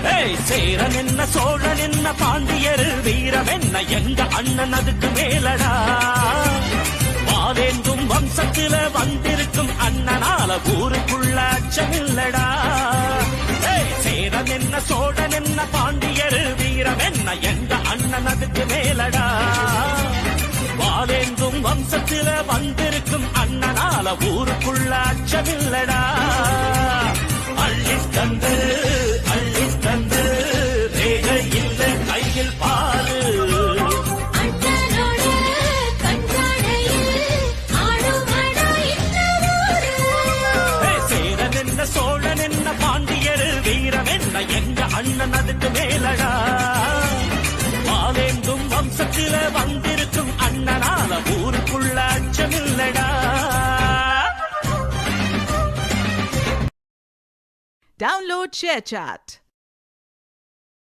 சேரன் என்ன சோழன் என்ன பாண்டியர் வீரம் என்ன எங்க அண்ணன் அதுக்கு மேலடா வாதேந்தும் வம்சத்தில வந்திருக்கும் அண்ணனால ஊருக்குள்ள அச்சமில்லடா சேரன் என்ன சோழன் என்ன பாண்டியர் வீரம் என்ன எங்க அண்ணன் அதுக்கு மேலடா வாதேந்தும் வம்சத்தில வந்திருக்கும் அண்ணனால ஊருக்குள்ள அச்சமில்லடா அள்ளித்தந்து அள்ளித்தந்து ரேக இல்ல கையில் பாரு சேரன் என்ன சோழன் என்ன பாண்டியர் வீரம் என்ன எங்க அண்ணன் அதுக்கு மேலடா வாதேந்தும் வம்சத்தில வந்திருக்கும் அண்ணனால ஊருக்குள்ள அச்சமில்லடா. Download ShareChat.